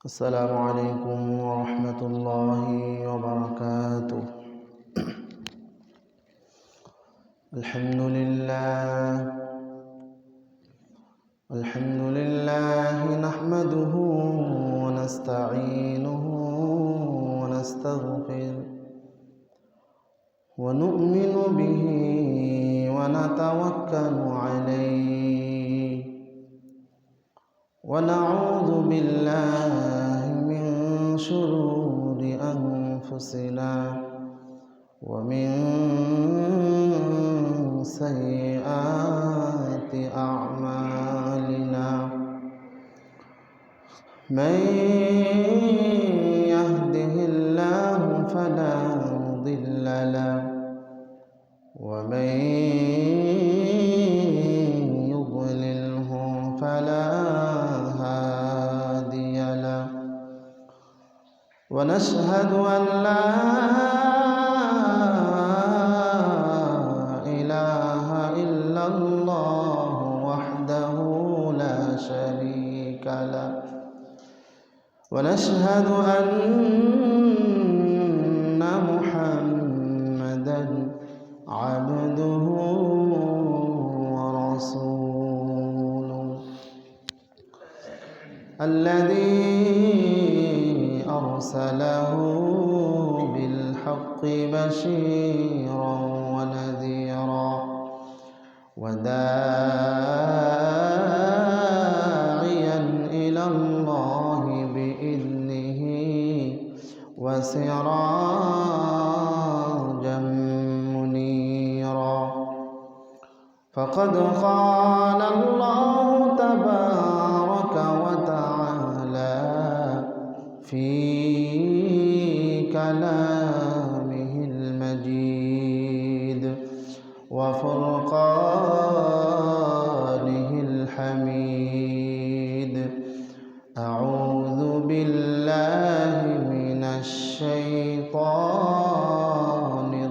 السلام عليكم ورحمة الله وبركاته. الحمد لله نحمده ونستعينه ونستغفره ونؤمن به ونتوكل عليه ونعوذ بالله من شرور أنفسنا ومن سيئات أعمالنا. من يهده الله فلا مضل له ومن يضلله فلا هادي له ونشهد أن لا إله إلا الله وحده لا شريك له ونشهد أن محمدا عبده ورسوله الذي أرسله بالحق بشيرا ونذيرا وداعيا إلى الله بإذنه وسراجا منيرا. فقد قال الله تبارك وتعالى في كلامه المجيد وفرقانه الحميد: أعوذ بالله من الشيطان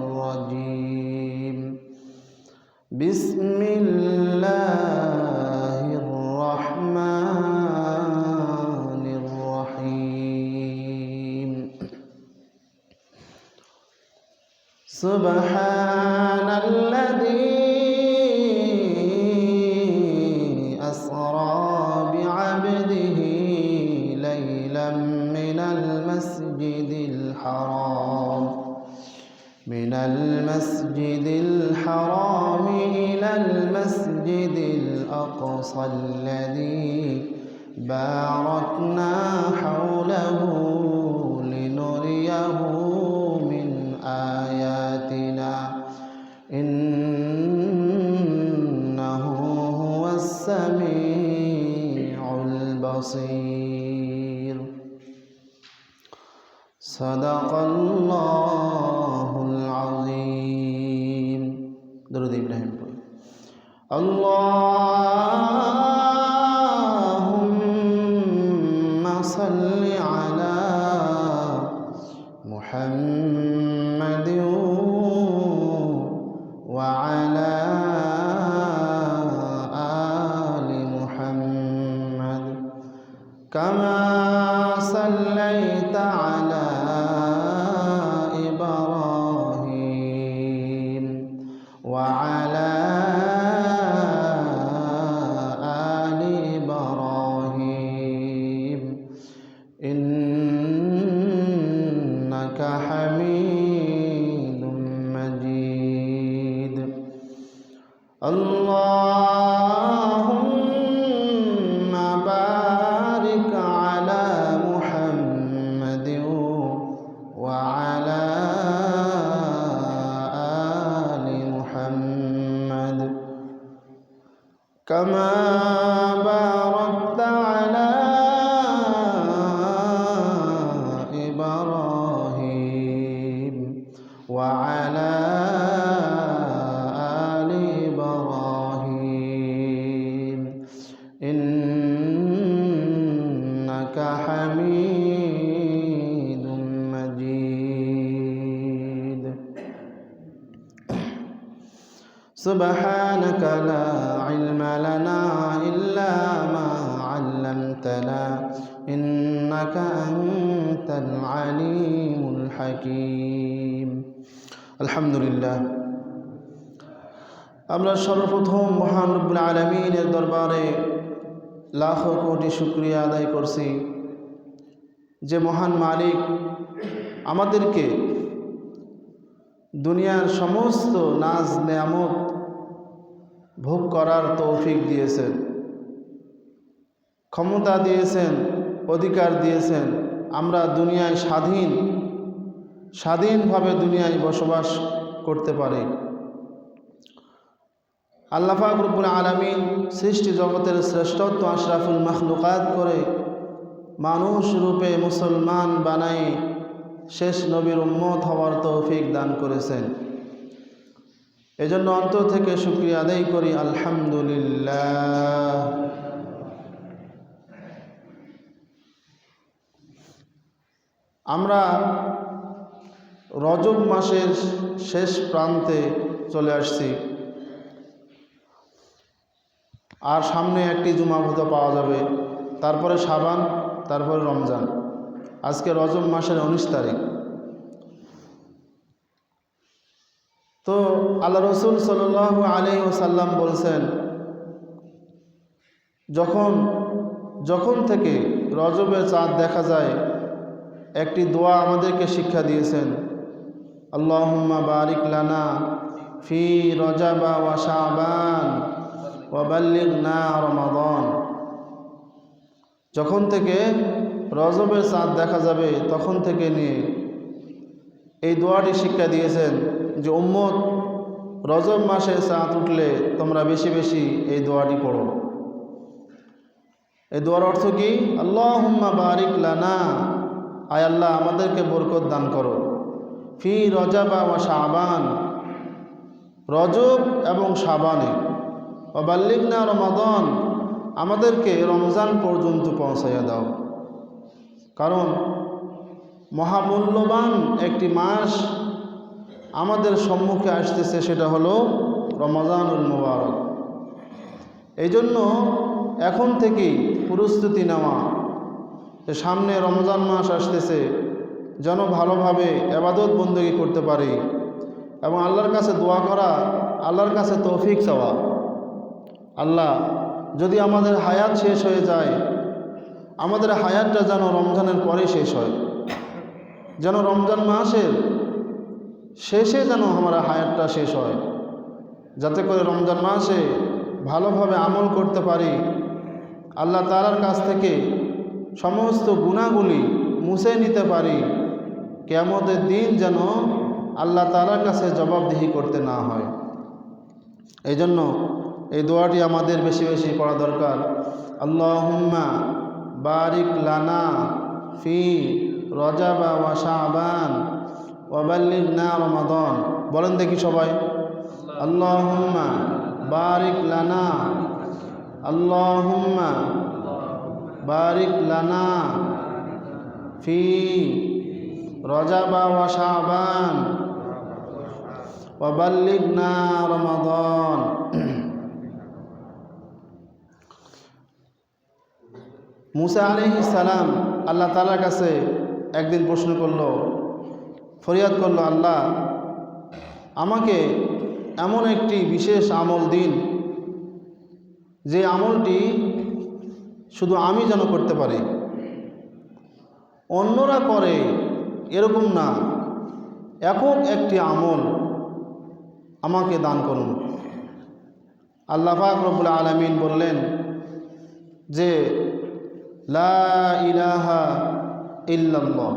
الرجيم. بسم الله الرحمن الرحيم. سبحان الذي أسرى بعبده ليلا من المسجد الحرام إلى المسجد الأقصى الذي باركنا حوله لنريه من آياتنا إنه هو السميع البصير. صدق الله العظيم. درود إبراهيم. اللهم صل على محمد وعلى آل محمد كما صليت على إبراهيم وعلى آل إبراهيم إنك حميد مجيد. اللهم بارك على محمد وعلى آل محمد كما باركت على إبراهيم وعلى آل إبراهيم إنك حميد مجيد. سبحانك لا علم لنا إلا ما علمتنا إنك العليم الحكيم الحمد لله আমরা সর্বপ্রথম মহান রব্বুল আলামিনের দরবারে লাখো কোটি শুকরিয়া আদায় করছি যে মহান মালিক আমাদেরকে দুনিয়ার সমস্ত নাজ নেয়ামত ভোগ করার তৌফিক দিয়েছেন, ক্ষমতা দিয়েছেন, অধিকার দিয়েছেন। আমরা দুনিয়ায় স্বাধীনভাবে দুনিয়ায় বসবাস করতে পারি। আল্লাহ পাক রব্বুল আলামিন সৃষ্টি জগতের শ্রেষ্ঠত্ব আশরাফুল মাখলুকাত করে মানুষ রূপে মুসলমান বানাই শেষ নবীর উম্মত হওয়ার তৌফিক দান করেছেন। এজন্য অন্তর থেকে শুকরিয়া আদায় করি, আলহামদুলিল্লাহ। আমরা রজব মাসের শেষ প্রান্তে চলে আসছি, আর সামনে একটি জুমা হতে পাওয়া যাবে, তারপরে শাবান, তারপরে রমজান। আজকে রজব মাসের 19 তারিখ। তো আল্লাহ রসুল সাল্লাল্লাহু আলাইহি ওয়াসাল্লাম বলছেন, যখন থেকে রজবের চাঁদ দেখা যায়, একটি দোয়া আমাদেরকে শিক্ষা দিয়েছেন, আল্লাহুম্মা বারিক লানা ফি রজাবা ওয়া শাবান ওয়া বাল্লিগনা রমাদান। যখন থেকে রজবের চাঁদ দেখা যাবে তখন থেকে নিয়ে এই দোয়াটি শিক্ষা দিয়েছেন যে উম্মত, রজব মাসে চাঁদ উঠলে তোমরা বেশি বেশি এই দোয়াটি পড়ো। এই দোয়ার অর্থ কি? আল্লাহুম্মা বারিক লানা, আয় আল্লাহ আমাদেরকে বরকত দান করো, ফি রজাবা ওয়া শাবান, রজব এবং শাবানে, ওয়া বাল্লিগনা রমাদান, আমাদেরকে রমজান পর্যন্ত পৌঁছাইয়া দাও। কারণ মহামূল্যবান একটি মাস আমাদের সম্মুখে আসতেছে, সেটা হলো রমজানুল মুবারক। এই জন্য এখন থেকেই প্রস্তুতি নেওয়া যে সামনে রমজান মাস আসতেছে, যেন ভালোভাবে ইবাদত বন্দেগী করতে পারি এবং আল্লাহর কাছে দোয়া করা, আল্লাহর কাছে তৌফিক চাওয়া। আল্লাহ, যদি আমাদের হায়াত শেষ হয়ে যায়, আমাদের হায়াতটা যেন রমজানের পরে শেষ হয়, যেন রমজান মাসের শেষে যেন আমার হায়াতটা শেষ হয়, যাতে করে রমজান মাসে ভালোভাবে আমল করতে পারি, আল্লাহ তাআলার কাছ থেকে সমস্ত গুনাহগুলি মুছে নিতে পারি, কিয়ামতের দিন যেন আল্লাহ তাআলার কাছে জবাবদিহি করতে না হয়। এই জন্য এই দোয়াটি আমাদের বেশি বেশি পড়া দরকার। আল্লাহুম্মা বারিক লানা ফি রজাবা ওয়া শাবান ওয়া বাল্লিগনা রমাদান। বলেন দেখি সবাই, আল্লাহুম্মা বারিক লানা, আল্লাহুম্মা বারিক লানা ফি রজাবা ওয়া শাবান ওয়া বাল্লিগনা রমাদান। মুসা আলাইহিস সালাম আল্লাহ তাআলার কাছে একদিন প্রশ্ন করলো, ফরিয়াদ করলো, আল্লাহ আমাকে এমন একটি বিশেষ আমল দিন, যে আমলটি শুধু আমি যেন করতে পারি, অন্যরা করে এরকম না, একক একটি আমল আমাকে দান করুন। আল্লাহ পাক রব্বুল আলামিন বললেন যে লা ইলাহা ইল্লাল্লাহ,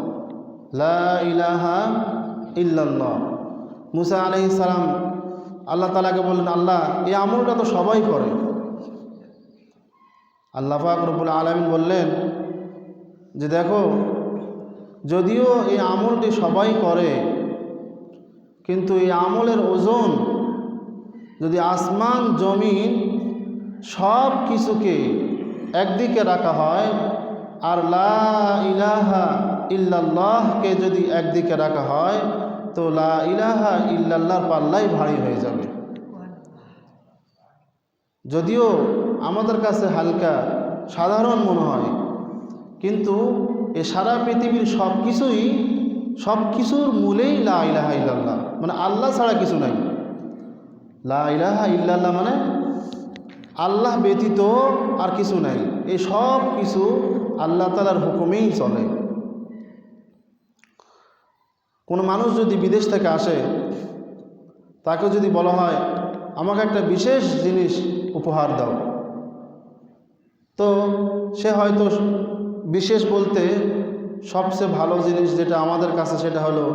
লা ইলাহা ইল্লাল্লাহ। মুসা আলাইহিস সালাম আল্লাহ তাআলাকে বললেন, আল্লাহ এই আমলটা তো সবাই করে। আল্লাহ পাক রব্বুল আলামিন বললেন যে দেখো, যদিও এই আমলটি সবাই করে, কিন্তু এই আমলের ওজন যদি আসমান জমিন সব কিছুকে একদিকে রাখা হয়, আর লা ইলাহা ইল্লাল্লাহকে যদি একদিকে রাখা হয়, তো লা ইলাহা ইল্লাল্লাহর পাল্লাই ভারী হয়ে যাবে। যদিও আমাদের কাছে হালকা সাধারণ মনে হয়, কিন্তু এ সারা পৃথিবীর সব কিছুর মূলেই লা ইলাহা ইল্লাল্লাহ, মানে আল্লাহ ছাড়া কিছু নাই। লা ইলাহা ইল্লাল্লাহ মানে আল্লাহ ব্যতীত আর কিছু নাই। এই সব কিছু আল্লাহ তাআলার হুকুমেই চলে। কোনো মানুষ যদি বিদেশ থেকে আসে, তাকে যদি বলা হয় আমাকে একটা বিশেষ জিনিস উপহার দাও, তো সে হয়তো বিশেষ বলতে সবচেয়ে ভালো জিনিস যেটা আমাদের কাছে সেটা হলো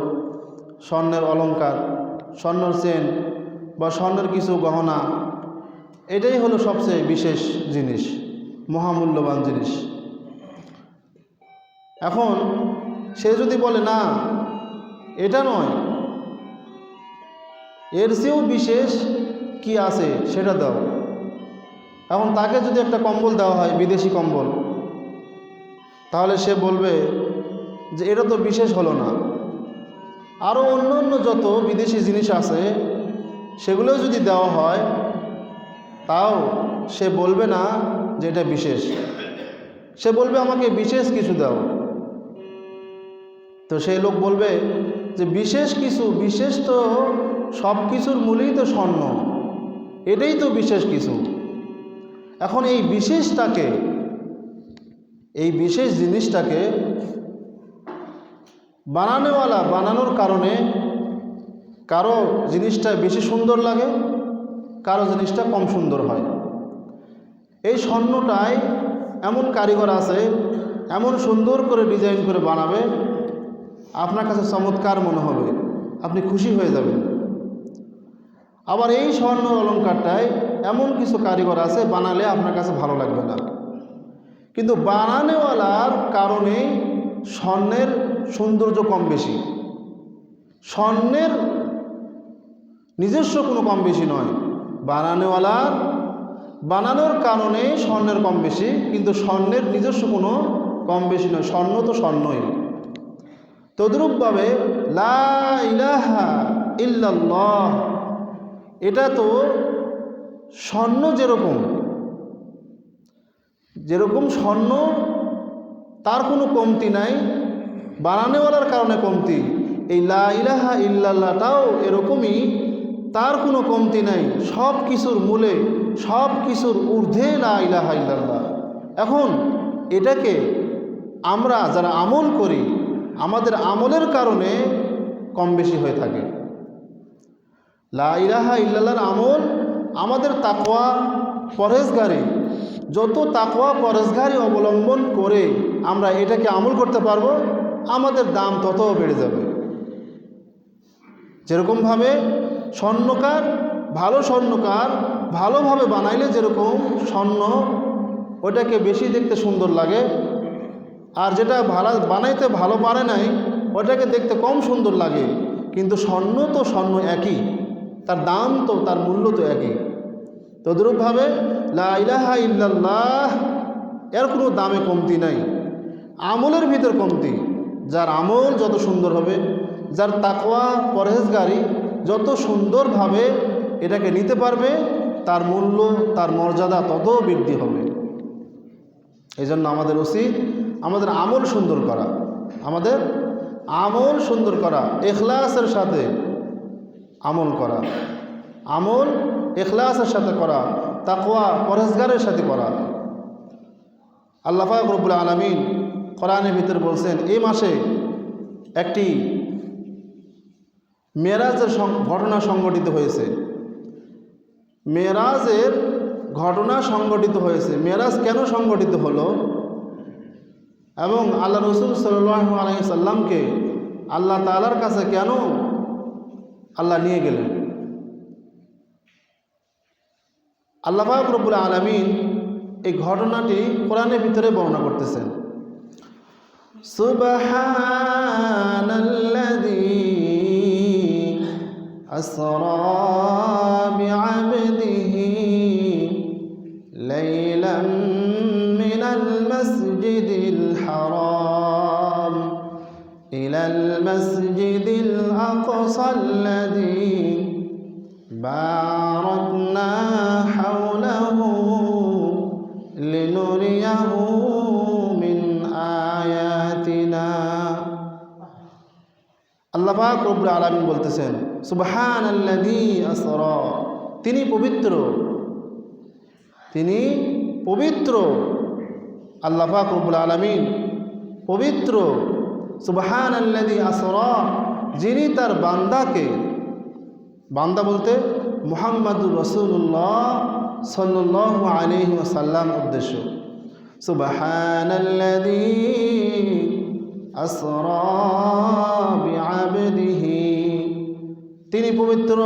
স্বর্ণের অলংকার, স্বর্ণের চেন বা স্বর্ণের কিছু গহনা, এটাই হলো সবচেয়ে বিশেষ জিনিস, মহামূল্যবান জিনিস। এখন সে যদি বলে না এটা নয়, এর চেয়েও বিশেষ কি আছে সেটা দাও, এখন তাকে যদি একটা কম্বল দেওয়া হয়, বিদেশি কম্বল, তাহলে সে বলবে যে এটা তো বিশেষ হলো না। আরও অন্য যত বিদেশি জিনিস আছে সেগুলোও যদি দেওয়া হয়, তাও সে বলবে না যে এটা বিশেষ, সে বলবে আমাকে বিশেষ কিছু দাও। তো সেই লোক বলবে যে বিশেষ কিছু, বিশেষ তো সব কিছুর মূলেই তো স্বর্ণ, এটাই তো বিশেষ কিছু। এখন এই বিশেষটাকে, এই বিশেষ জিনিসটাকে বানানোর কারণে কারো জিনিসটা বেশি সুন্দর লাগে, কারো জিনিসটা কম সুন্দর হয়। এই স্বর্ণটায় এমন কারিগর আছে, এমন সুন্দর করে ডিজাইন করে বানাবে, আপনার কাছে চমৎকার মনে হবে, আপনি খুশি হয়ে যাবেন। আবার এই স্বর্ণ অলংকারটায় এমন কিছু কারিগর আছে, বানালে আপনার কাছে ভালো লাগবে না। কিন্তু বানানেওয়ালার কারণে স্বর্ণের সৌন্দর্য কম বেশি, স্বর্ণের নিজস্ব কোনো কম বেশি নয়, বানানেওয়ালার বানানোর কারণে স্বর্ণের কম বেশি, কিন্তু স্বর্ণের নিজস্ব কোনো কম বেশি নয়, স্বর্ণ তো স্বর্ণই। তদ্রূপভাবে লা ইলাহা ইল্লাল্লাহ, এটা তো স্বর্ণ যেরকম স্বর্ণ তার কোনো কমতি নাই, বানানেওয়ালার কারণে কমতি, এই লা ইলাহা ইল্লাল্লাহটাও এরকমই, তার কোনো কমতি নাই, সব কিছুর মূলে, সব কিছুর ঊর্ধ্বে লা ইলাহা ইল্লাল্লাহ। এখন এটাকে আমরা যারা আমল করি, আমাদের আমলের কারণে কম বেশি হয়ে থাকে। লা ইলাহা ইল্লাল্লাহর আমল আমাদের তাকওয়া পরহেজগারি, যত তাকওয়া পরহেজগারি অবলম্বন করে আমরা এটাকে আমল করতে পারবো, আমাদের দাম তত বেড়ে যাবে। যেরকমভাবে ভালো স্বর্ণকার ভালোভাবে বানাইলে যেরকম স্বর্ণ ওটাকে বেশি দেখতে সুন্দর লাগে, আর যেটা বানাইতে ভালো পারে নাই ওটাকে দেখতে কম সুন্দর লাগে, কিন্তু স্বর্ণ তো স্বর্ণ একই, তার দাম তো, তার মূল্য তো একই। তদ্রূপভাবে লা ইলাহা ইল্লাল্লাহ এর কোনো দামে কমতি নাই, আমলের ভিতর কমতি। যার আমল যত সুন্দর হবে, যার তাকওয়া পরহেজগারি যত সুন্দরভাবে এটাকে নিতে পারবে, তার মূল্য, তার মর্যাদা তত বৃদ্ধি হবে। এই জন্য আমাদের উচিত আমাদের আমল সুন্দর করা, আমাদের আমল সুন্দর করা, ইখলাসের সাথে আমল করা, আমল ইখলাসের সাথে করা, তাকওয়া পরহেজগারের সাথে করা। আল্লাহ পাক রব্বুল আলামিন কোরআনের ভিতর বলছেন, এই মাসে একটি মেরাজের ঘটনা সংঘটিত হয়েছে। মেরাজের ঘটনা সংঘটিত হয়েছে। মেরাজ কেন সংঘটিত হলো এবং আল্লাহ রসুল সাল্লাল্লাহু আলাইহি সাল্লামকে আল্লাহ তাআলার কাছে কেন আল্লাহ নিয়ে গেলেন, আল্লাহ পাক রব্বুল আলামিন এই ঘটনাটি কোরআনের ভিতরে বর্ণনা করতেছেন। সুবহানাল্লাযী আসরা বিআবদিহি লাইলাম মিনাল মাসজিদিল হারাম ইলাল মাসজিদিল আকসাল্লাযী বারাকনা হাওলাহু লিনুরিয়াহু মিন আয়াতিনা। আল্লাহ পাক রব্বুল আলামিন বলতেছেন সুবহানাল্লাযী আসরা, তিনি পবিত্র, তিনি পবিত্র। আল্লাহ পাক রব্বুল আলামিন পবিত্র। সুবহানাল্লাযী আসরা, যিনি তার বান্দাকে, বান্দা বলতে মুহাম্মাদুর রাসূলুল্লাহ সাল্লাল্লাহু আলাইহি ওয়াসাল্লাম উদ্দেশ্য। সুবহানাল্লাযী আসরা বিআবদিহি, তিনি পবিত্র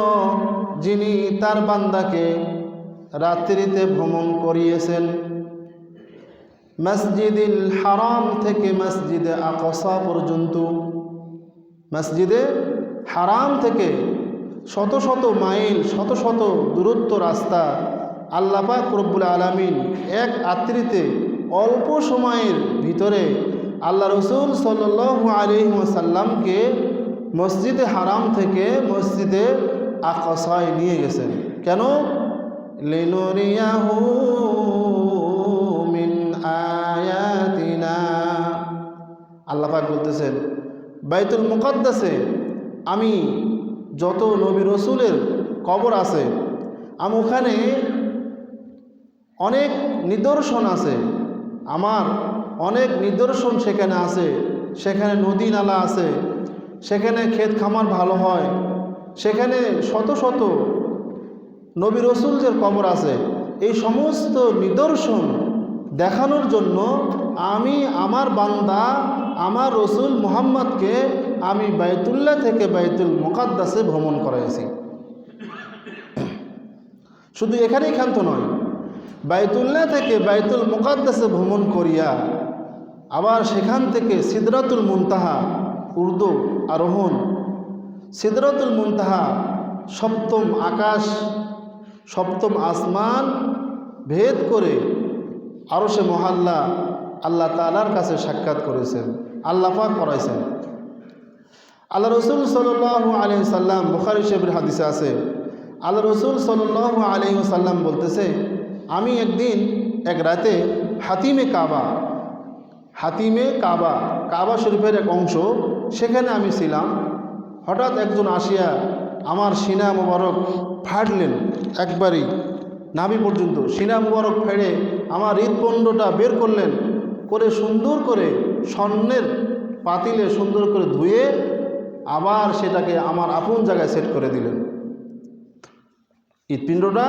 যিনি তার বান্দাকে রাত্রিতে ভ্রমণ করিয়েছেন মসজিদুল হারাম থেকে মসজিদে আকসা পর্যন্ত। মসজিদে হারাম থেকে শত শত মাইল, শত শত দূরত্ব রাস্তা আল্লাহ পাক রব্বুল আলামিন এক রাত্রিতে অল্প সময়ের ভিতরে আল্লাহ রসুল সাল্লাল্লাহু আলাইহি ওয়াসাল্লামকে মসজিদে হারাম থেকে মসজিদে আকসায় নিয়ে গেছেন। কেন? লিনুরিয়াহু মিন আয়াতিনা। আল্লাহ পাক বলতেছেন বাইতুল মুকাদ্দাসে আমি যত নবী রসুলের কবর আছে, আমি ওখানে অনেক নিদর্শন আছে, আমার অনেক নিদর্শন সেখানে আছে। সেখানে নদী নালা আছে, সেখানে ক্ষেত খামার ভালো হয়, সেখানে শত শত নবী রসুলদের কবর আছে। এই সমস্ত নিদর্শন দেখানোর জন্য আমি আমার বান্দা আমার রসুল মুহাম্মদকে আমি বাইতুল্লাহ থেকে বাইতুল মুকাদ্দাসে ভ্রমণ করাইছি। শুধু এখানেই ক্ষান্ত নয়, বাইতুল্লাহ থেকে বাইতুল মুকাদ্দাসে ভ্রমণ করিয়া আবার সেখান থেকে সিদরাতুল মুনতাহা উর্দু আরোহণ, সিদরাতুল মুনতাহা সপ্তম আকাশ, সপ্তম আসমান ভেদ করে আরশে মহাল্লা আল্লাহ তাআলার কাছে সাক্ষাৎ করেছেন, আল্লাহ পাক করাইছেন। আল্লাহ রসুল সাল্লাল্লাহু আলাইহি ওয়াসাল্লাম, বুখারী শরীফের হাদিসে আছে, আল্লাহ রসুল সাল্লাল্লাহু আলাইহি ওয়াসাল্লাম বলতেছে আমি একদিন এক রাতে হাতিমে কাবা, হাতিমে কাবা, কাবা শরীফের এক অংশ, সেখানে আমি ছিলাম। হঠাৎ একজন আসিয়া আমার সিনা মুবারক ফাড়লেন, একবারই নাভি পর্যন্ত সিনা মুবারক ফেড়ে আমার হৃৎপিণ্ডটা বের করলেন, করে সুন্দর করে স্বর্ণের পাতিলে সুন্দর করে ধুয়ে আবার সেটাকে আমার আপন জায়গায় সেট করে দিলেন। হৃৎপিণ্ডটা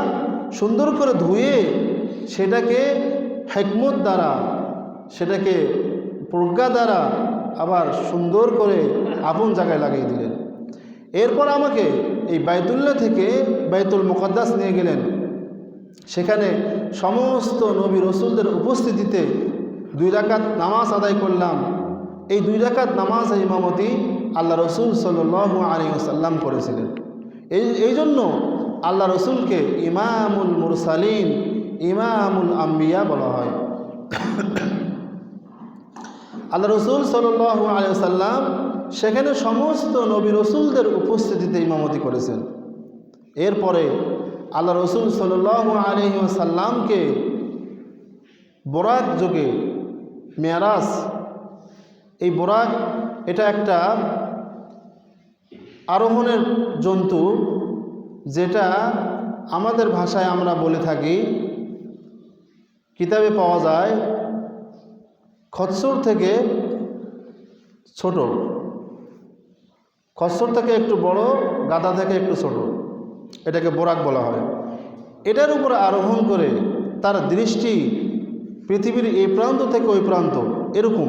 সুন্দর করে ধুয়ে সেটাকে হিকমত দ্বারা, সেটাকে প্রজ্ঞা দ্বারা আবার সুন্দর করে আপন জায়গায় লাগিয়ে দিলেন। এরপর আমাকে এই বাইতুল্লাহ থেকে বাইতুল মুকাদ্দাস নিয়ে গেলেন। সেখানে সমস্ত নবী রসুলদের উপস্থিতিতে 2 রাকাত নামাজ আদায় করলাম। এই 2 রাকাত নামাজ ইমামতি আল্লাহ রসুল সাল্লাল্লাহু আলাইহি ওয়াসাল্লাম করেছিলেন। এই জন্য আল্লাহ রসুলকে ইমামুল মুরসালিন, ইমামুল আম্বিয়া বলা হয়। আল্লাহ রসুল সাল্লাল্লাহু আলাইহি ওয়াসাল্লাম সেখানে সমস্ত নবী রসুলদের উপস্থিতিতে ইমামতি করেছেন। এরপরে আল্লাহ রসুল সাল্লাল্লাহু আলাইহি ওয়াসাল্লামকে বোরাক যোগে মেরাজ, এই বোরাক এটা একটা আরোহণের জন্তু, যেটা আমাদের ভাষায় আমরা বলে থাকি, কিতাবে পাওয়া যায় খচ্চর থেকে ছোট, খচ্চর থেকে একটু বড়, গাধা থেকে একটু ছোট, এটাকে বোরাক বলা হয়। এটার উপর আরোহণ করে তার দৃষ্টি পৃথিবীর এই প্রান্ত থেকে ওই প্রান্ত এরকম,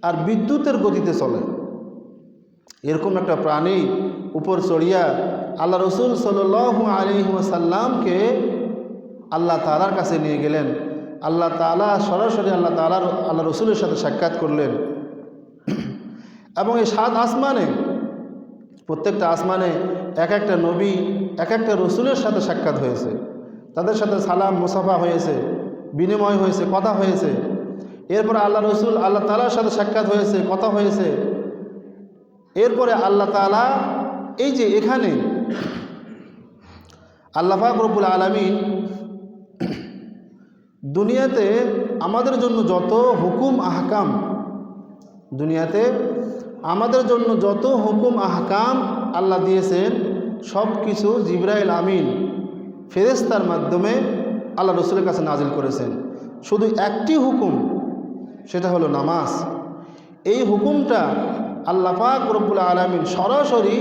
আর বিদ্যুতের গতিতে চলে। এরকম একটা প্রাণী উপর চড়িয়া আল্লাহ রসুল সাল্লাল্লাহু আলাইহি ওয়াসাল্লামকে আল্লাহ তাআলার কাছে নিয়ে গেলেন। আল্লাহ তাআলা সরাসরি আল্লাহ রসুলের সাথে সাক্ষাৎ করলেন। এবং এই 7 আসমানে, প্রত্যেকটা আসমানে এক একটা নবী, এক একটা রসুলের সাথে সাক্ষাৎ হয়েছে, তাদের সাথে সালাম মুসাফা হয়েছে, বিনিময় হয়েছে, কথা হয়েছে। এরপরে আল্লাহ রসুল আল্লাহ তাআলার সাথে সাক্ষাৎ হয়েছে, কথা হয়েছে। এরপরে আল্লাহ তাআলা এই যে এখানে আল্লাহ পাক রব্বুল আলামিন দুনিয়াতে আমাদের জন্য যত হুকুম আহকাম, দুনিয়াতে আমাদের জন্য যত হুকুম আহকাম আল্লাহ দিয়েছেন সব কিছু জিবরাইল আমিন ফেরেশতার মাধ্যমে আল্লাহ রসুলের কাছে নাজিল করেছেন। শুধু একটি হুকুম, সেটা হলো নামাজ। এই হুকুমটা আল্লাহ পাক রব্বুল আলামিন সরাসরি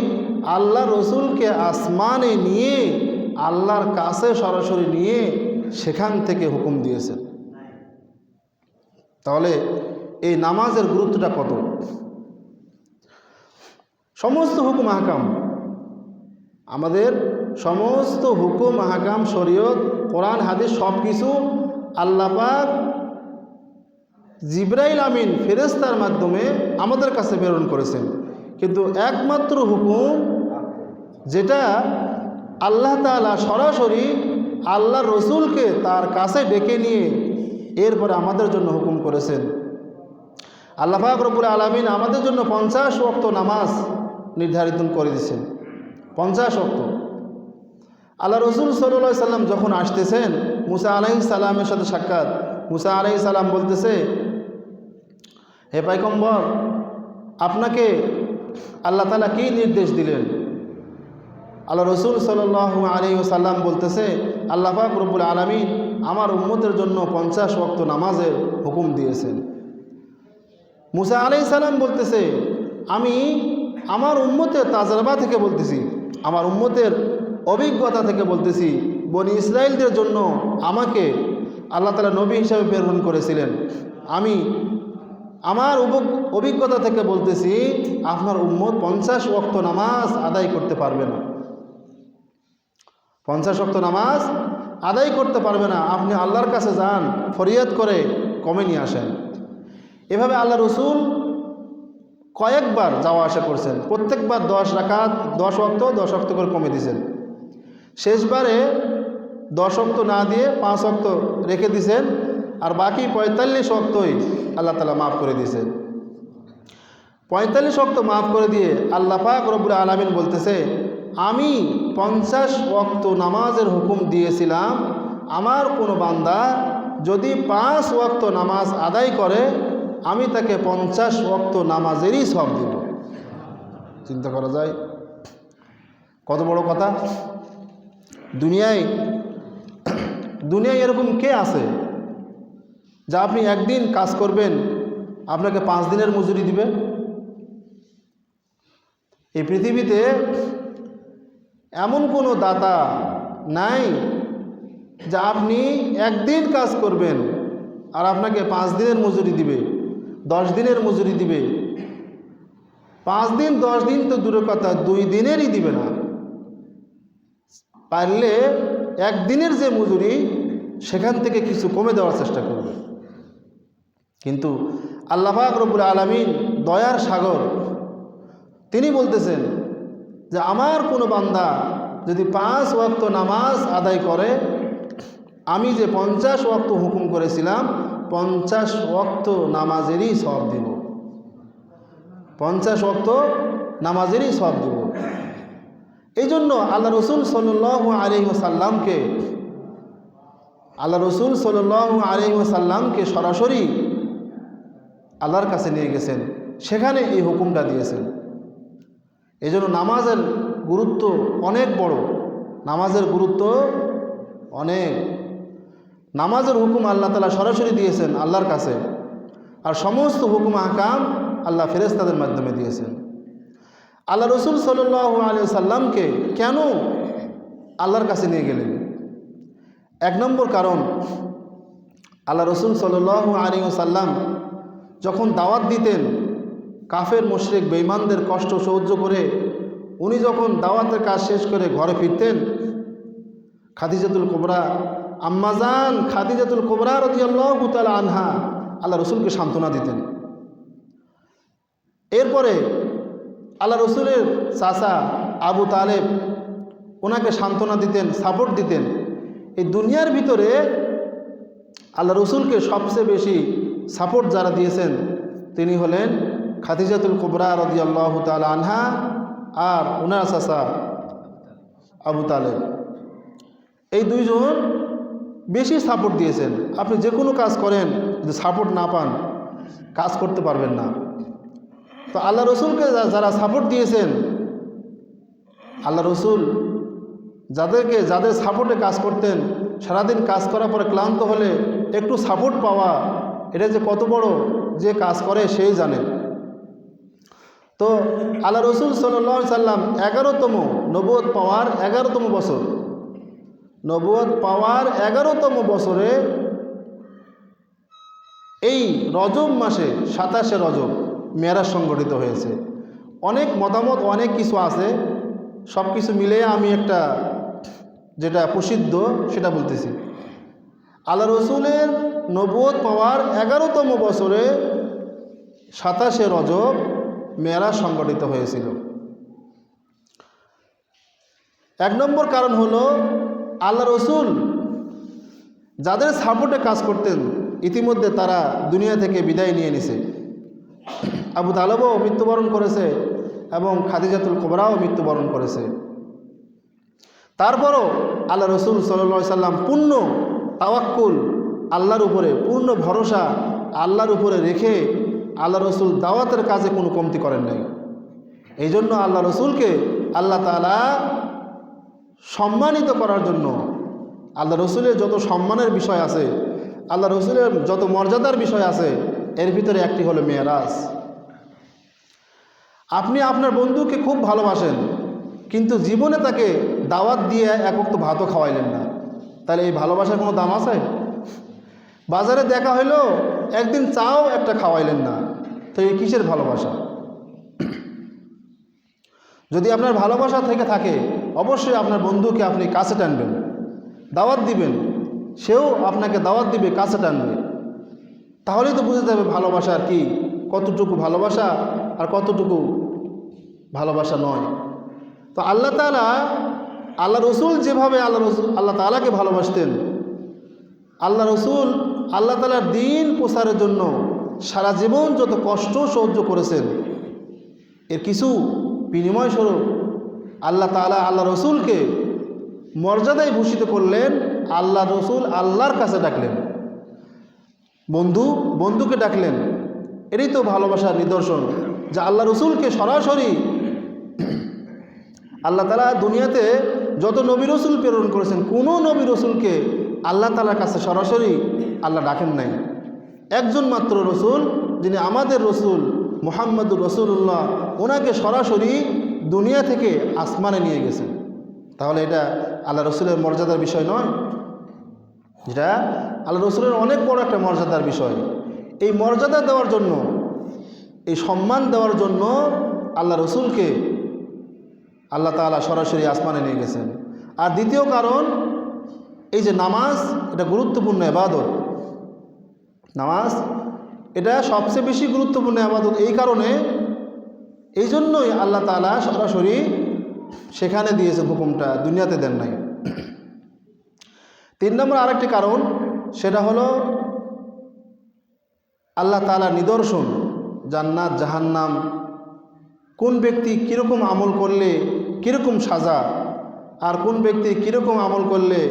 আল্লাহ রসুলকে আসমানে নিয়ে আল্লাহর কাছে সরাসরি নিয়ে সেখান থেকে হুকুম দিয়েছেন। তাহলে এই নামাজের গুরুত্বটা কত! সমস্ত হুকুম আহকাম, আমাদের সমস্ত হুকুম আহকাম, শরীয়ত, কোরআন, হাদিস সব কিছু আল্লাহ পাক জিবরাইল আমিন ফেরেশতার মাধ্যমে আমাদের কাছে প্রেরণ করেছেন। কিন্তু একমাত্র হুকুম যেটা আল্লাহ তাআলা সরাসরি আল্লাহ রসুলকে তার কাছে ডেকে নিয়ে এরপরে আমাদের জন্য হুকুম করেছেন। আল্লাহ পাক রব্বুল আলামিন আমাদের জন্য 50 ওয়াক্ত নামাজ নির্ধারিত করে দিয়েছেন। 50 ওয়াক্ত। আল্লাহ রসুল সাল্লাল্লাহু আলাইহি সাল্লাম যখন আসতেছেন, মুসা আলাইহিস সালামের সাথে সাক্ষাৎ, মুসা আলাইহিস সালাম বলতেছে, হে পয়গম্বর, আপনাকে আল্লাহ তাআলা কী নির্দেশ দিলেন? আল্লাহ রসুল সাল্লাল্লাহু আলাইহি ওয়াসাল্লাম বলতেছে, আল্লাহ পাক রব্বুল আলামিন আমার উম্মতের জন্য 50 ওয়াক্ত নামাজের হুকুম দিয়েছেন। মুসা আলাইহিস সালাম বলতেছে, আমি আমার উম্মতের তাজরবা থেকে বলতেছি, আমার উম্মতের অভিজ্ঞতা থেকে বলতেছি, বনি ইসরাইলদের জন্য আমাকে আল্লাহ তাআলা নবী হিসাবে প্রেরণ করেছিলেন। আমি আমার অভিজ্ঞতা থেকে বলতেছি, আপনার উম্মত 50 ওয়াক্ত নামাজ আদায় করতে পারবে না। 50 ওয়াক্ত নামাজ আদায় করতে পারবে না। আপনি আল্লাহর কাছে যান, ফরিয়াদ করে কমে নিয়ে আসেন। এভাবে আল্লাহ রসুল কয়েকবার যাওয়া আসা করছেন। প্রত্যেকবার 10 রাকাত, 10 ওয়াক্ত 10 ওয়াক্ত করে কমে দিয়েছেন। শেষবারে 10 ওয়াক্ত না দিয়ে 5 ওয়াক্ত রেখে দিয়েছেন, আর বাকি 45 ওয়াক্তই আল্লাহ তাআলা মাফ করে দিয়েছেন। 45 ওয়াক্ত মাফ করে দিয়ে আল্লাহ পাক রব্বুল আলামিন বলতেছে, আমি 50 ওয়াক্ত নামাজের হুকুম দিয়েছিলাম, আমার কোনো বান্দা যদি 5 ওয়াক্ত নামাজ আদায় করে আমি তাকে 50 ওয়াক্ত নামাজেরই সওয়াব দেব। চিন্তা করা যায় কত বড় কথা! দুনিয়ায় এরকম কে আছে যা আপনি একদিন কাজ করবেন আপনাকে 5 দিনের মজুরি দিবে? এই পৃথিবীতে এমন কোনো দাতা নাই যা আপনি একদিন কাজ করবেন আর আপনাকে 5 দিনের মজুরি দিবে, 10 দিনের মজুরি দিবে। 5 দিন 10 দিন তো দূরের কথা, 2 দিনেরই দিবে না। পারলে একদিনের যে মজুরি সেখান থেকে কিছু কমে দেওয়ার চেষ্টা করবে। কিন্তু আল্লাহ পাক রব্বুল আলামিন দয়ার সাগর, তিনি বলতেছেন যে আমার কোনো বান্দা যদি 5 ওয়াক্ত নামাজ আদায় করে আমি যে 50 ওয়াক্ত হুকুম করেছিলাম 50 ওয়াক্ত নামাজেরই সওয়াব দেব। 50 ওয়াক্ত নামাজেরই সওয়াব দেব। এই জন্য আল্লাহ রসুল সাল্লাল্লাহু আলাইহি ওয়াসাল্লামকে সরাসরি আল্লাহর কাছে নিয়ে গেছেন, সেখানে এই হুকুমটা দিয়েছেন। এই জন্য নামাজের গুরুত্ব অনেক বড়, নামাজের গুরুত্ব অনেক। নামাজের হুকুম আল্লাহ তাআলা সরাসরি দিয়েছেন আল্লাহর কাছে, আর সমস্ত হুকুম আহকাম আল্লাহ ফেরেশতাদের মাধ্যমে দিয়েছেন। আল্লাহ রসুল সাল্লাল্লাহু আলাইহি ওয়াসাল্লামকে কেন আল্লাহর কাছে নিয়ে গেলেন? 1 নম্বর কারণ, আল্লাহ রসুল সাল্লাল্লাহু আলাইহি ওয়াসাল্লাম যখন দাওয়াত দিতেন, কাফের মুশরিক বেঈমানদের কষ্ট সহ্য করে উনি যখন দাওয়াতের কাজ শেষ করে ঘরে ফিরতেন, খাদিজাতুল কুবরা, আম্মাজান খাদিজাতুল কুবরা রাদিয়াল্লাহু তাআলা আনহা আল্লাহ রসুলকে সান্ত্বনা দিতেন। এরপরে আল্লাহ রসুলের চাচা আবু তালেব ওনাকে সান্ত্বনা দিতেন, সাপোর্ট দিতেন। এই দুনিয়ার ভিতরে আল্লাহ রসুলকে সবচেয়ে বেশি সাপোর্ট যারা দিয়েছেন তিনি হলেন খাদিজাতুল কুবরা রাদিয়াল্লাহু তাআলা আনহা আর ওনার চাচা আবু তালেব। এই দুইজন বেশি সাপোর্ট দিয়েছেন। আপনি যে কোনো কাজ করেন, যদি সাপোর্ট না পান কাজ করতে পারবেন না। তো আল্লাহ রসুলকে যারা সাপোর্ট দিয়েছেন, আল্লাহ রসুল যাদের সাপোর্টে কাজ করতেন, সারাদিন কাজ করার পরে ক্লান্ত হলে একটু সাপোর্ট পাওয়া, এটা যে কত বড়, যে কাজ করে সেই জানে। তো আল্লাহ রসুল সাল্লাল্লাহু আলাইহি সাল্লাম 11তম নবুয়ত পাওয়ার 11তম বছর, নবুয়ত পাওয়ার 11তম বছরে এই রজব মাসে 27শে রজব মেরাজ সংগঠিত হয়েছে। অনেক মতামত, অনেক কিছু আছে, সব কিছু মিলে আমি একটা যেটা প্রসিদ্ধ সেটা বলতেছি। আল্লাহ রসুলের নবুয়ত পাওয়ার 11তম বছরে 27শে রজব মেরাজ সংগঠিত হয়েছিল। এক নম্বর কারণ হলো আল্লাহ রসুল যাদের সাপোর্টে কাজ করতেন ইতিমধ্যে তারা দুনিয়া থেকে বিদায় নিয়ে নিছে। আবু তালেবও মৃত্যুবরণ করেছে এবং খাদিজাতুল কুবরাও মৃত্যুবরণ করেছে। তারপরও আল্লাহ রসুল সাল্লাল্লাহু আলাইহি সাল্লাম পূর্ণ তাওয়াক্কুল, আল্লাহর উপরে পূর্ণ ভরসা আল্লাহর উপরে রেখে আল্লাহ রসুল দাওয়াতের কাজে কোনো কমতি করেন নাই। এই জন্য আল্লাহ রসুলকে আল্লাহ তাআলা সম্মানিত করার জন্য, আল্লাহ রসুলের যত সম্মানের বিষয় আছে, আল্লাহ রসুলের যত মর্যাদার বিষয় আছে, এর ভিতরে একটি হলো মেরাজ। আপনি আপনার বন্ধুকে খুব ভালোবাসেন, কিন্তু জীবনে তাকে দাওয়াত দিয়ে এক ওয়াক্ত ভাতও খাওয়াইলেন না, তাহলে এই ভালোবাসার কোনো দাম আছে? বাজারে দেখা হইলো, একদিন চাও একটা খাওয়াইলেন না, তো এই কিসের ভালোবাসা? যদি আপনার ভালোবাসা থেকে থাকে, অবশ্যই আপনার বন্ধুকে আপনি কাছে টানবেন, দাওয়াত দিবেন, সেও আপনাকে দাওয়াত দিবে, কাছে টানবে। তাহলেই তো বুঝতে যাবে ভালোবাসা আর কি, কতটুকু ভালোবাসা আর কতটুকু ভালোবাসা নয়। তো আল্লাহ তাআলা, আল্লাহ রসুল যেভাবে আল্লাহ তাআলাকে ভালোবাসতেন, আল্লাহ রসুল আল্লাহ তাআলার দ্বীন প্রচারের জন্য সারা জীবন যত কষ্ট সহ্য করেছেন, এর কিছু বিনিময় স্বরূপ আল্লাহ তাআলা আল্লাহ রসুলকে মর্যাদায় ভূষিত করলেন। আল্লাহ রসুল আল্লাহর কাছে ডাকলেন, বন্ধুকে ডাকলেন। এটাই তো ভালোবাসার নিদর্শন, যে আল্লাহ রসুলকে সরাসরি আল্লাহ তাআলা দুনিয়াতে যত নবী রসুল প্রেরণ করেছেন, কোনো নবী রসুলকে আল্লাহ তাআলার কাছে সরাসরি আল্লাহ ডাকেন নাই। একজন মাত্র রসুল, যিনি আমাদের রসুল মুহাম্মদুর রাসূলুল্লাহ, ওনাকে সরাসরি দুনিয়া থেকে আসমানে নিয়ে গেছেন। তাহলে এটা আল্লাহ রসুলের মর্যাদার বিষয় নয়? যেটা আল্লাহ রসুলের অনেক বড় একটা মর্যাদার বিষয়। এই মর্যাদা দেওয়ার জন্য, এই সম্মান দেওয়ার জন্য আল্লাহ রসুলকে আল্লাহ তাআলা সরাসরি আসমানে নিয়ে গেছেন। আর দ্বিতীয় কারণ, এই যে নামাজ, এটা গুরুত্বপূর্ণ ইবাদত। নামাজ এটা সবচেয়ে বেশি গুরুত্বপূর্ণ ইবাদত। এই কারণে, এই জন্যই আল্লাহ তাআলা সরাসরি সেখানে দিয়েছেন হুকুমটা, দুনিয়াতে দেন নাই। 3 নম্বর আরেকটি কারণ, সেটা হলো আল্লাহ তাআলার নিদর্শন, জান্নাত জাহান্নাম, কোন ব্যক্তি কীরকম আমল করলে কীরকম সাজা, আর কোন ব্যক্তি কীরকম আমল করলে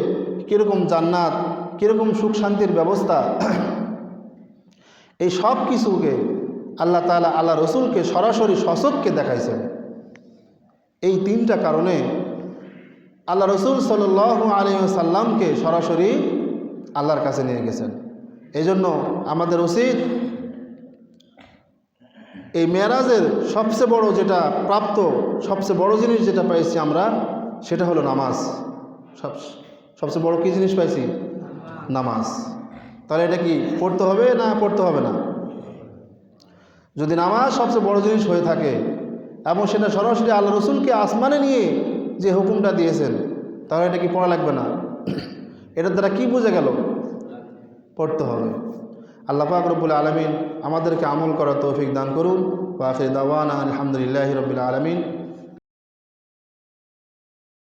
কীরকম জান্নাত, কীরকম সুখ শান্তির ব্যবস্থা, এই সব কিছুকে আল্লাহ তাআলা আল্লাহ রসুলকে সরাসরি সচক্ষে দেখাইছেন। এই 3টা কারণে আল্লাহ রসুল সাল্লাল্লাহু আলাইহি ওয়াসাল্লামকে সরাসরি আল্লাহর কাছে নিয়ে গেছেন। এই জন্য আমাদের উচিত এই মেরাজের সবচেয়ে বড় যেটা প্রাপ্ত, সবচেয়ে বড় জিনিস যেটা পাইছি আমরা, সেটা হলো নামাজ। সবচেয়ে বড় কী জিনিস পাইছি? নামাজ। তাহলে এটা কি পড়তে হবে না পড়তে হবে না? যদি নামাজ সবচেয়ে বড় জিনিস হয়ে থাকে এবং সেটা সরাসরি আল্লাহ রসুলকে আসমানে নিয়ে যে হুকুমটা দিয়েছেন, তাহলে এটা কি পড়া লাগবে না? এটার দ্বারা কি বোঝা গেল? পড়তে হবে। আল্লাহ পাক রব্বুল আলামিন আমাদেরকে আমল করার তৌফিক দান করুন। ওয়া আখিরু দাওয়ানা আলহামদুলিল্লাহি রাব্বিল আলামিন।